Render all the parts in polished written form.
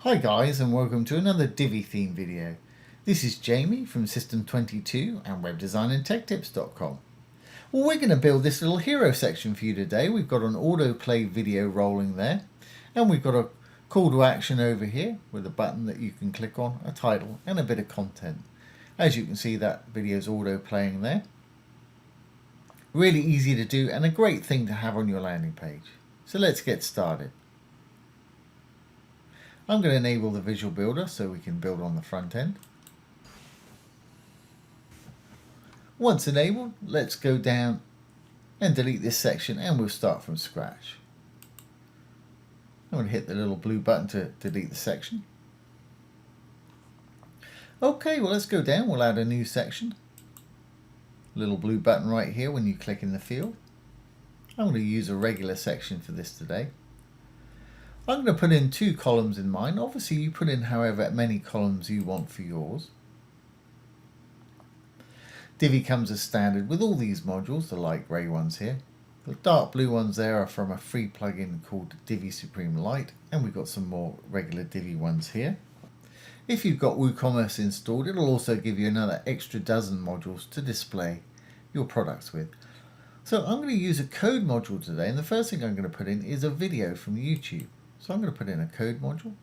Hi guys, and welcome to another Divi Theme video. This is Jamie from System22 and webdesignandtechtips.com. Well, we're going to build this little hero section for you today. We've got an autoplay video rolling there, and we've got a call to action over here with a button that you can click on, a title and a bit of content. As you can see, that video is auto playing there. Really easy to do and a great thing to have on your landing page. So let's get started. I'm going to enable the visual builder so we can build on the front end. Once enabled, let's go down and delete this section and we'll start from scratch. I'm going to hit the little blue button to delete the section. Okay, well let's go down, we'll add a new section. Little blue button right here when you click in the field. I'm going to use a regular section for this today. I'm going to put in 2 columns in mine. Obviously you put in however many columns you want for yours. Divi comes as standard with all these modules, the light grey ones here. The dark blue ones there are from a free plugin called Divi Supreme Light, and we've got some more regular Divi ones here. If you've got WooCommerce installed, it'll also give you another extra dozen modules to display your products with. So I'm going to use a code module today, and the first thing I'm going to put in is a video from YouTube. So I'm going to put in a code module.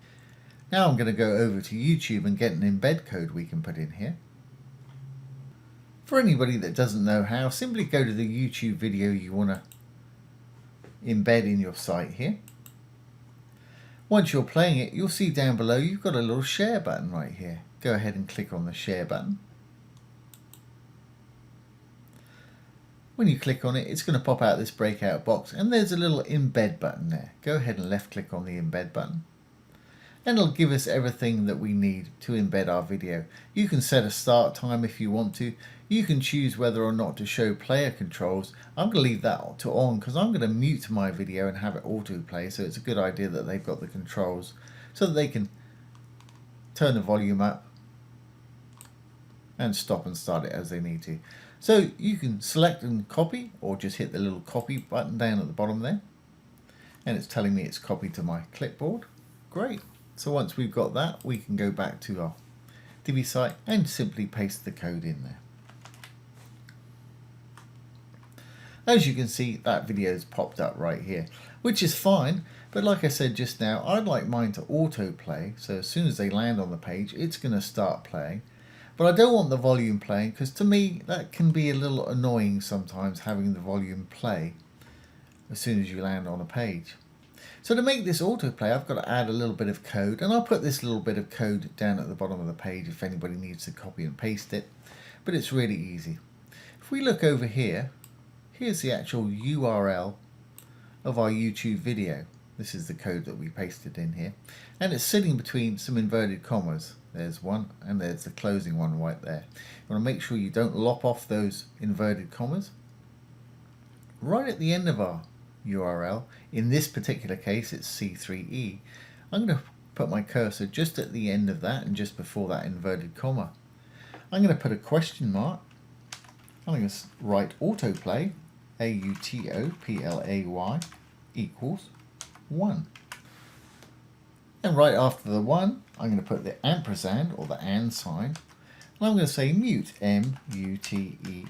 Now I'm going to go over to YouTube and get an embed code we can put in here. For anybody that doesn't know how, simply go to the YouTube video you want to embed in your site here. Once you're playing it, you'll see down below you've got a little share button right here. Go ahead and click on the share button. When you click on it, it's going to pop out this breakout box and there's a little embed button there. Go ahead and left click on the embed button and it'll give us everything that we need to embed our video. You can set a start time if you want to. You can choose whether or not to show player controls. I'm going to leave that to on because I'm going to mute my video and have it autoplay, so it's a good idea that they've got the controls so that they can turn the volume up and stop and start it as they need to. So you can select and copy or just hit the little copy button down at the bottom there. And it's telling me it's copied to my clipboard. Great. So once we've got that, we can go back to our Divi site and simply paste the code in there. As you can see, that video's popped up right here, which is fine. But like I said just now, I'd like mine to autoplay. So as soon as they land on the page, it's going to start playing. But I don't want the volume playing because to me that can be a little annoying sometimes, having the volume play as soon as you land on a page. So to make this autoplay, I've got to add a little bit of code, and I'll put this little bit of code down at the bottom of the page if anybody needs to copy and paste it. But it's really easy. If we look over here, here's the actual URL of our YouTube video. This is the code that we pasted in here, and it's sitting between some inverted commas. There's one and there's the closing one right there. You want to make sure you don't lop off those inverted commas. Right at the end of our URL, in this particular case it's C3E, I'm going to put my cursor just at the end of that and just before that inverted comma. I'm going to put a question mark. I'm going to write autoplay, AUTOPLAY equals 1. And right after the 1, I'm going to put the ampersand or the and sign. And I'm going to say mute, M-U-T-E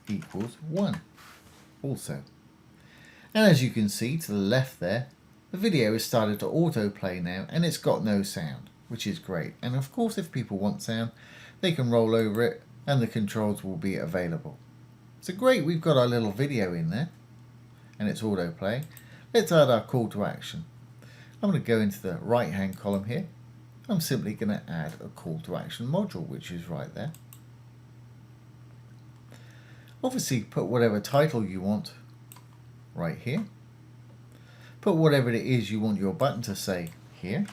equals 1 also. And as you can see to the left there, the video has started to autoplay now and it's got no sound, which is great. And of course, if people want sound, they can roll over it and the controls will be available. So great, we've got our little video in there and it's autoplay. Let's add our call to action. I'm going to go into the right hand column here. I'm simply going to add a call to action module, which is right there. Obviously put whatever title you want right here. Put whatever it is you want your button to say here.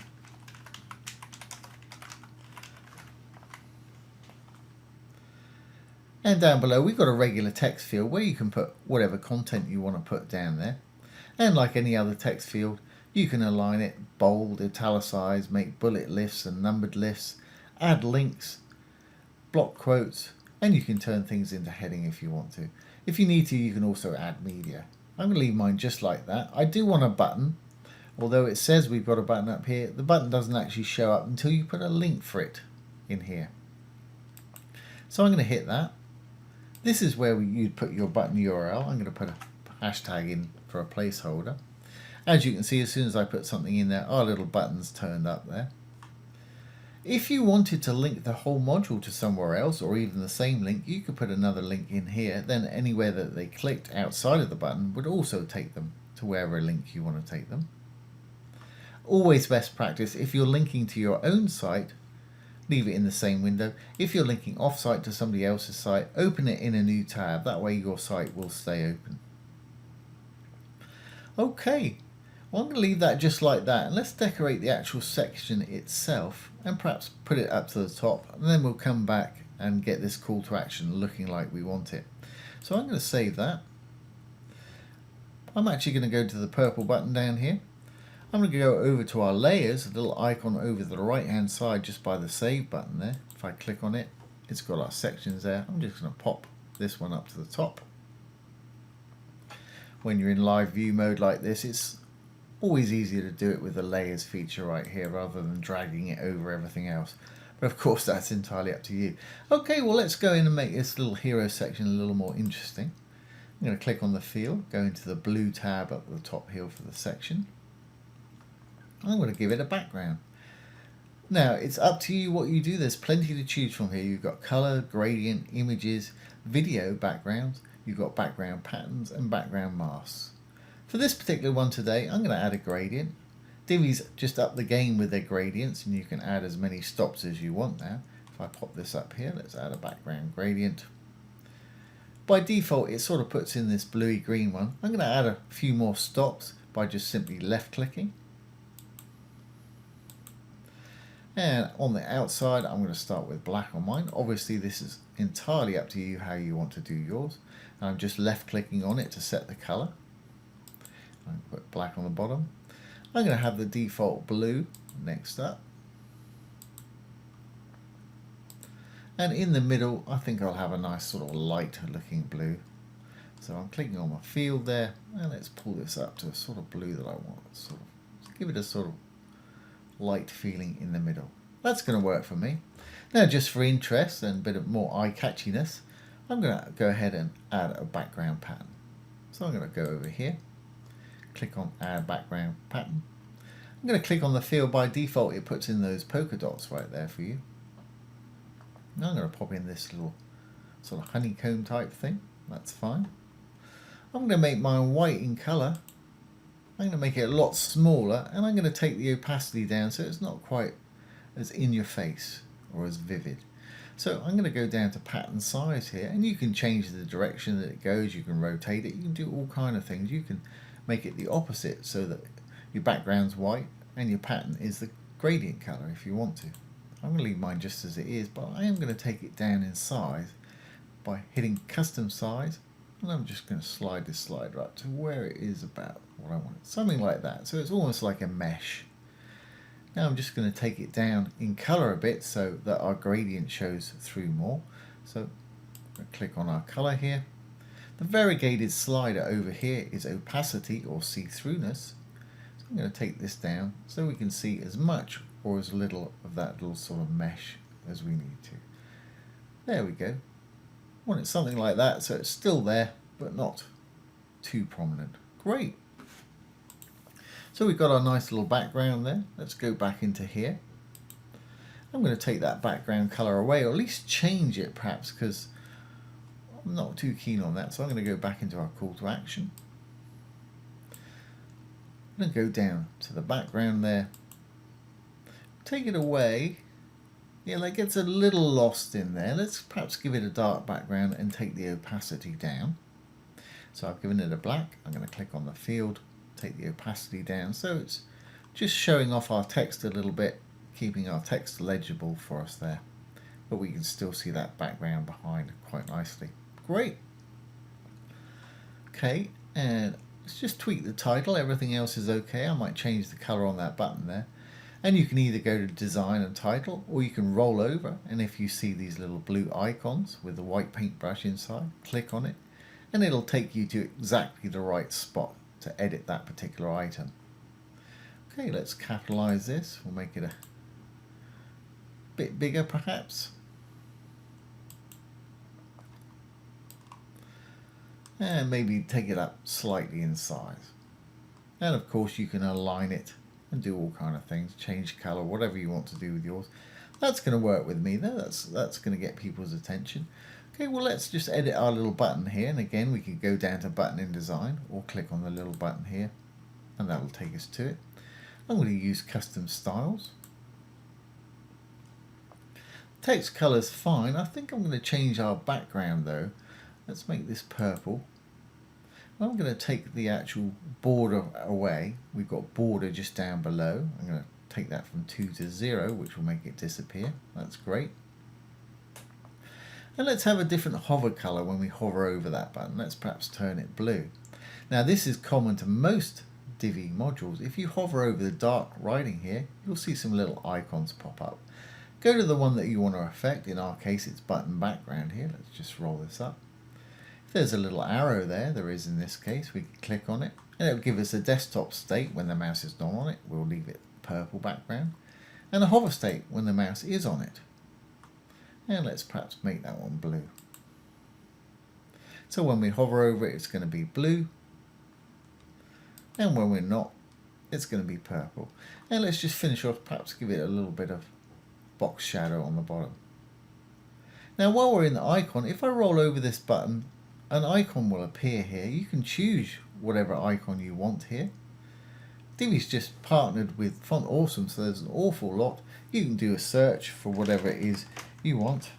And down below we've got a regular text field where you can put whatever content you want to put down there. And like any other text field, you can align it, bold, italicize, make bullet lists and numbered lists, add links, block quotes, and you can turn things into heading if you want to. If you need to, you can also add media. I'm going to leave mine just like that. I do want a button Although it says we've got a button up here, the button doesn't actually show up until you put a link for it in here. So I'm going to hit that. This is where you'd put your button URL. I'm going to put a hashtag in for a placeholder. As you can see, as soon as I put something in there, our little button's turned up there. If you wanted to link the whole module to somewhere else, or even the same link, you could put another link in here. Then anywhere that they clicked outside of the button would also take them to wherever link you want to take them. Always best practice, if you're linking to your own site, leave it in the same window. If you're linking off-site to somebody else's site, open it in a new tab. That way your site will stay open. Okay, well, I'm going to leave that just like that, and let's decorate the actual section itself and perhaps put it up to the top, and then we'll come back and get this call to action looking like we want it. So I'm going to save that. I'm actually going to go to the purple button down here. I'm going to go over to our layers, a little icon over the right hand side just by the save button there. If I click on it, it's got our sections there. I'm just going to pop this one up to the top. When you're in live view mode like this, it's always easier to do it with the layers feature right here rather than dragging it over everything else. But of course that's entirely up to you. Okay, well, let's go in and make this little hero section a little more interesting. I'm going to click on the field, go into the blue tab up the top here for the section. I'm going to give it a background. Now, it's up to you what you do. There's plenty to choose from here. You've got color, gradient, images, video backgrounds. You've got background patterns and background masks. For this particular one today, I'm going to add a gradient. Divi's just up the game with their gradients, and you can add as many stops as you want now. If I pop this up here, let's add a background gradient. By default, it sort of puts in this bluey green one. I'm going to add a few more stops by just simply left clicking. And on the outside, I'm going to start with black on mine. Obviously, this is entirely up to you how you want to do yours. And I'm just left clicking on it to set the color. I'm going to put black on the bottom. I'm going to have the default blue next up. And in the middle, I think I'll have a nice sort of light looking blue. So I'm clicking on my field there, and let's pull this up to a sort of blue that I want. Sort of give it a sort of light feeling in the middle. That's going to work for me. Now, just for interest and a bit of more eye-catchiness, I'm going to go ahead and add a background pattern. So I'm going to go over here, click on add background pattern. I'm going to click on the field. By default, it puts in those polka dots right there for you. Now I'm going to pop in this little sort of honeycomb type thing. That's fine. I'm going to make mine white in color. I'm going to make it a lot smaller, and I'm going to take the opacity down so it's not quite as in your face or as vivid. So I'm going to go down to pattern size here, and you can change the direction that it goes. You can rotate it. You can do all kind of things. You can make it the opposite so that your background's white and your pattern is the gradient color if you want to. I'm going to leave mine just as it is, but I am going to take it down in size by hitting custom size, and I'm just going to slide this slider up to where it is about what I want. Something like that. So it's almost like a mesh. Now I'm just going to take it down in color a bit so that our gradient shows through more. So I'm going to click on our color here. The variegated slider over here is opacity or see-throughness. So I'm going to take this down so we can see as much or as little of that little sort of mesh as we need to. There we go. I want it something like that so it's still there but not too prominent. Great. So we've got our nice little background there. Let's go back into here. I'm going to take that background color away, or at least change it perhaps, because I'm not too keen on that. So I'm going to go back into our call to action. I'm going to go down to the background there. Take it away. Yeah, that gets a little lost in there. Let's perhaps give it a dark background and take the opacity down. So I've given it a black. I'm going to click on the field, take the opacity down. So it's just showing off our text a little bit, keeping our text legible for us there. But we can still see that background behind quite nicely. Great. Okay, and let's just tweak the title. Everything else is okay. I might change the color on that button there. And you can either go to design and title, or you can roll over, and if you see these little blue icons with the white paintbrush inside, click on it, and it'll take you to exactly the right spot to edit that particular item. Okay, let's capitalize this. We'll make it a bit bigger perhaps. And maybe take it up slightly in size. And of course you can align it and do all kind of things, change color, whatever you want to do with yours. That's going to work with me though. That's going to get people's attention. Okay, well let's just edit our little button here, and again we can go down to button in design or click on the little button here and that will take us to it. I'm going to use custom styles. Text color's fine. I think I'm going to change our background though. Let's make this purple. I'm going to take the actual border away. We've got border just down below. I'm going to take that from 2 to 0, which will make it disappear. That's great. And let's have a different hover color when we hover over that button. Let's perhaps turn it blue. Now this is common to most Divi modules. If you hover over the dark writing here, you'll see some little icons pop up. Go to the one that you want to affect. In our case it's button background here. Let's just roll this up. There's a little arrow there is in this case. We can click on it and it will give us a desktop state when the mouse is not on it. We'll leave it purple background, and a hover state when the mouse is on it. And let's perhaps make that one blue. So when we hover over it, it's going to be blue, and when we're not, it's going to be purple. And let's just finish off, perhaps give it a little bit of box shadow on the bottom. Now while we're in the icon, if I roll over this button, an icon will appear here. You can choose whatever icon you want here. Divi's just partnered with Font Awesome, so there's an awful lot. You can do a search for whatever it is you want,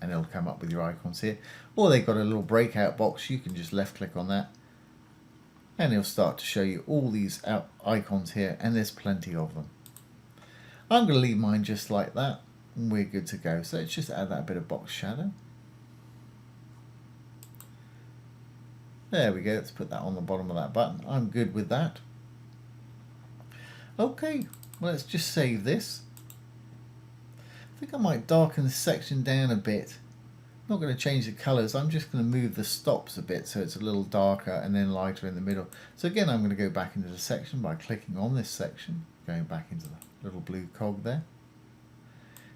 and it'll come up with your icons here. Or they've got a little breakout box. You can just left click on that and it'll start to show you all these icons here, and there's plenty of them. I'm going to leave mine just like that and we're good to go. So let's just add that bit of box shadow. There we go. Let's put that on the bottom of that button. I'm good with that. Okay, well, let's just save this. I think I might darken this section down a bit. I'm not going to change the colours. I'm just going to move the stops a bit so it's a little darker and then lighter in the middle. So again, I'm going to go back into the section by clicking on this section, going back into the little blue cog there,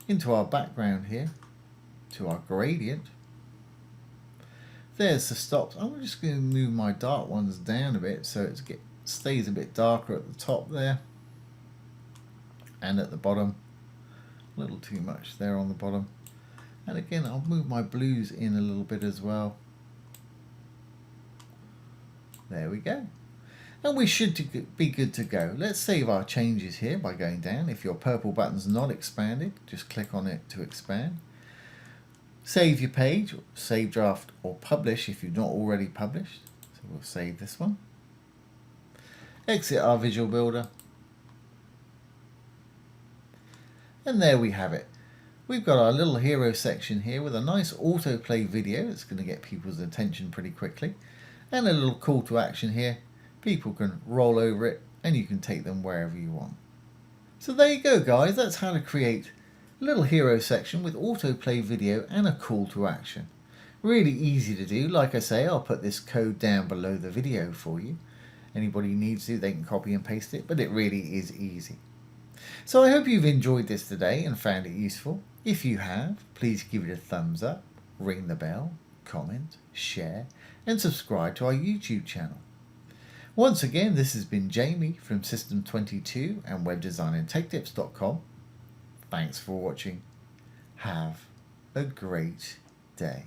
into our background here, to our gradient. There's the stops. I'm just going to move my dark ones down a bit so it stays a bit darker at the top there and at the bottom. A little too much there on the bottom. And again, I'll move my blues in a little bit as well. There we go. And we should be good to go. Let's save our changes here by going down. If your purple button's not expanded, just click on it to expand. Save your page, save draft, or publish if you've not already published. So we'll save this one. Exit our visual builder. And there we have it. We've got our little hero section here with a nice autoplay video that's going to get people's attention pretty quickly. And a little call to action here. People can roll over it and you can take them wherever you want. So there you go, guys. That's how to create little hero section with autoplay video and a call to action. Really easy to do. Like I say, I'll put this code down below the video for you. Anybody needs to, they can copy and paste it, but it really is easy. So I hope you've enjoyed this today and found it useful. If you have, please give it a thumbs up, ring the bell, comment, share, and subscribe to our YouTube channel. Once again, this has been Jamie from System22 and webdesignandtechtips.com. Thanks for watching. Have a great day.